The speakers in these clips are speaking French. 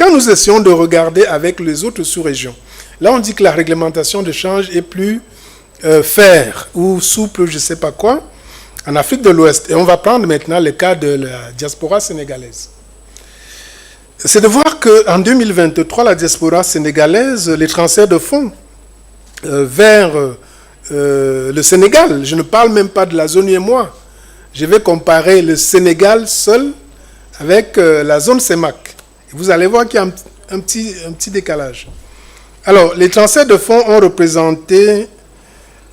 quand nous essayons de regarder avec les autres sous-régions, là on dit que la réglementation de change est plus faire ou souple, je ne sais pas quoi, en Afrique de l'Ouest. Et on va prendre maintenant le cas de la diaspora sénégalaise. C'est de voir qu'en 2023, la diaspora sénégalaise, les transferts de fonds vers le Sénégal, je ne parle même pas de la zone UEMOA, je vais comparer le Sénégal seul avec la zone CEMAC. Et vous allez voir qu'il y a un petit décalage. Alors, les transferts de fonds ont représenté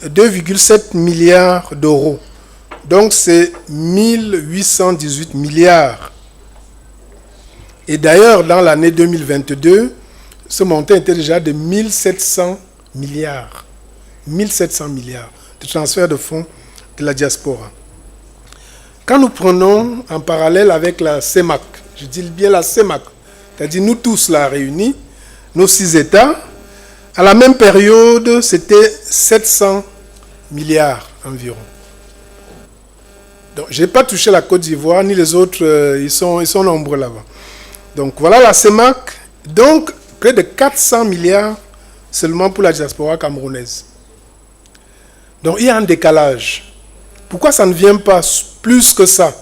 2,7 milliards d'euros. Donc, c'est 1818 milliards. Et d'ailleurs, dans l'année 2022, ce montant était déjà de 1700 milliards. 1700 milliards de transferts de fonds de la diaspora. Quand nous prenons en parallèle avec la CEMAC, je dis bien la CEMAC, c'est-à-dire nous tous là réunis, nos 6 États, à la même période, c'était 700 milliards environ. Donc, je n'ai pas touché la Côte d'Ivoire, ni les autres, ils sont nombreux là-bas. Donc, voilà la CEMAC. Donc, près de 400 milliards seulement pour la diaspora camerounaise. Donc, il y a un décalage. Pourquoi ça ne vient pas plus que ça?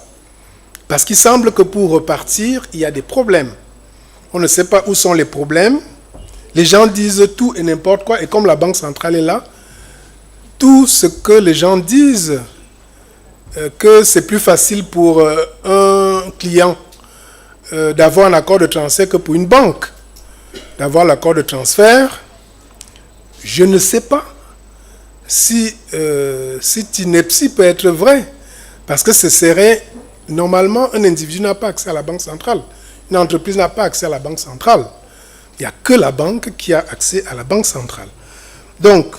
Parce qu'il semble que pour repartir, il y a des problèmes. On ne sait pas où sont les problèmes. Les gens disent tout et n'importe quoi. Et comme la Banque centrale est là, tout ce que les gens disent, que c'est plus facile pour un client d'avoir un accord de transfert que pour une banque d'avoir l'accord de transfert, je ne sais pas si cette ineptie peut être vraie. Parce que ce serait, normalement, un individu n'a pas accès à la Banque centrale. Une entreprise n'a pas accès à la Banque centrale. Il n'y a que la banque qui a accès à la Banque centrale. Donc,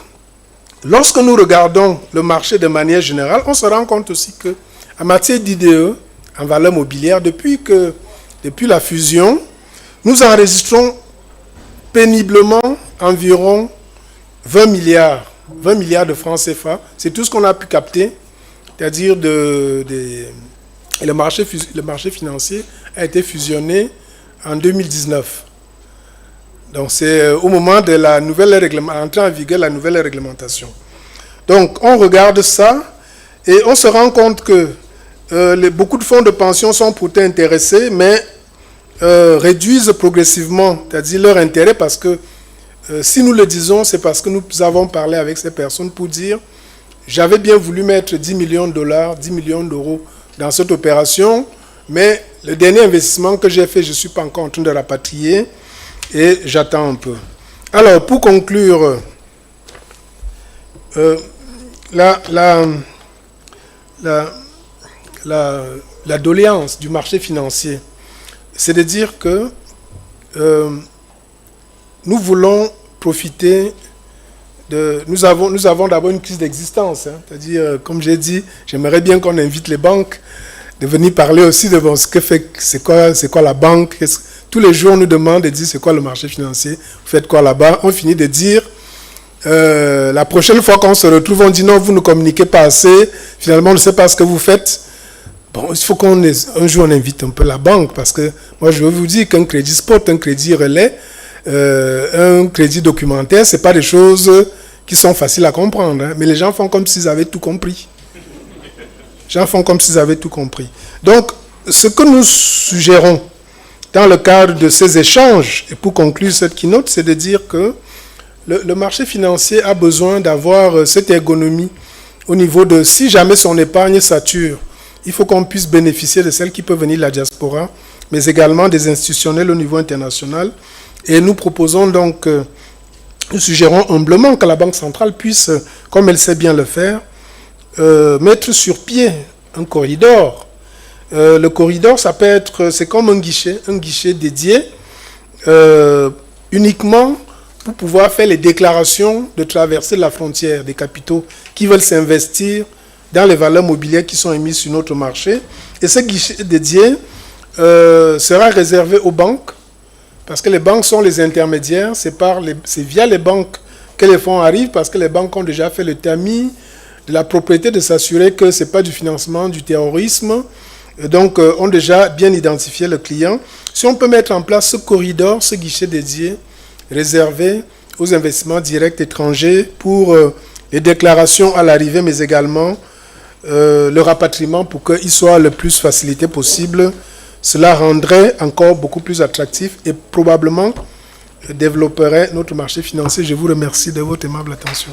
lorsque nous regardons le marché de manière générale, on se rend compte aussi que en matière d'IDE, en valeur mobilière, depuis la fusion, nous enregistrons péniblement environ 20 milliards de francs CFA. C'est tout ce qu'on a pu capter, c'est-à-dire le marché financier a été fusionné en 2019. Donc c'est au moment de la nouvelle entrée en vigueur de la nouvelle réglementation. Donc on regarde ça et on se rend compte que beaucoup de fonds de pension sont pourtant intéressés, mais réduisent progressivement, c'est-à-dire leur intérêt, parce que si nous le disons, c'est parce que nous avons parlé avec ces personnes pour dire j'avais bien voulu mettre 10 millions de dollars, 10 millions d'euros dans cette opération, mais le dernier investissement que j'ai fait, je ne suis pas encore en train de rapatrier et j'attends un peu. Alors, pour conclure, la doléance du marché financier, c'est de dire que nous voulons profiter de... Nous avons d'abord une crise d'existence, hein, c'est-à-dire, comme j'ai dit, j'aimerais bien qu'on invite les banques de venir parler aussi de ce que fait, c'est quoi la banque. Tous les jours, on nous demande de dire c'est quoi le marché financier, vous faites quoi là-bas. On finit de dire, la prochaine fois qu'on se retrouve, on dit non, vous ne communiquez pas assez, finalement, on ne sait pas ce que vous faites. Bon, il faut un jour on invite un peu la banque, parce que moi, je veux vous dire qu'un crédit spot, un crédit relais, un crédit documentaire, ce n'est pas des choses qui sont faciles à comprendre, hein, mais les gens font comme s'ils avaient tout compris. Les gens font comme s'ils avaient tout compris. Donc, ce que nous suggérons dans le cadre de ces échanges, et pour conclure cette keynote, c'est de dire que le marché financier a besoin d'avoir cette ergonomie au niveau de, si jamais son épargne sature, il faut qu'on puisse bénéficier de celle qui peut venir de la diaspora, mais également des institutionnels au niveau international. Et nous proposons donc, nous suggérons humblement que la Banque centrale puisse, comme elle sait bien le faire, mettre sur pied un corridor. Le corridor, ça peut être, c'est comme un guichet dédié, uniquement pour pouvoir faire les déclarations de traverser la frontière des capitaux qui veulent s'investir dans les valeurs mobilières qui sont émises sur notre marché. Et ce guichet dédié sera réservé aux banques, parce que les banques sont les intermédiaires, c'est via les banques que les fonds arrivent, parce que les banques ont déjà fait le tamis de la propriété de s'assurer que ce n'est pas du financement du terrorisme Donc, ont déjà bien identifié le client. Si on peut mettre en place ce corridor, ce guichet dédié, réservé aux investissements directs étrangers pour les déclarations à l'arrivée, mais également le rapatriement pour qu'il soit le plus facilité possible, cela rendrait encore beaucoup plus attractif et probablement développerait notre marché financier. Je vous remercie de votre aimable attention.